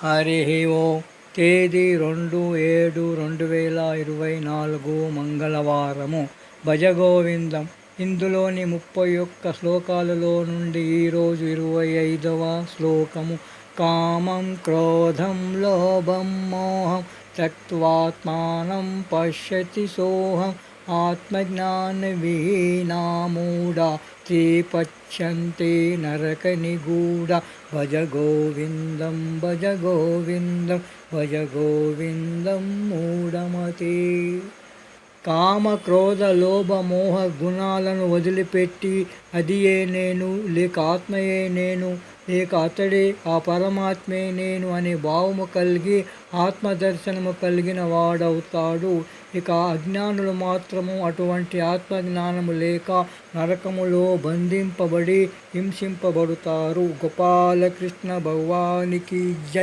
హరి ఓం. తేదీ 2/7/2024 మంగళవారము. భజగోవిందం. ఇందులోని 31 శ్లోకాలలో నుండి ఈరోజు 25వ శ్లోకము. కామం క్రోధం లోభం మోహం త్యక్త్వాత్మానం పశ్యతి సోహం ఆత్మజ్ఞానవిహీనామూఢా తే పశ్యంతే నరకనిగూఢ. భజ గోవిందం భజ గోవిందం భజ గోవిందం మూఢమతే. కామ క్రోధ లోభ మోహ గుణాలను వదిలిపెట్టి అదియే నేను, లేక ఆత్మయే నేను, లేక అతడే ఆ పరమాత్మే నేను అనే భావము కలిగి ఆత్మదర్శనము కలిగిన వాడవుతాడు. ఇక అజ్ఞానులు మాత్రము అటువంటి ఆత్మజ్ఞానము లేక నరకములో బంధింపబడి హింసింపబడుతారు. గోపాలకృష్ణ భగవానికి జై.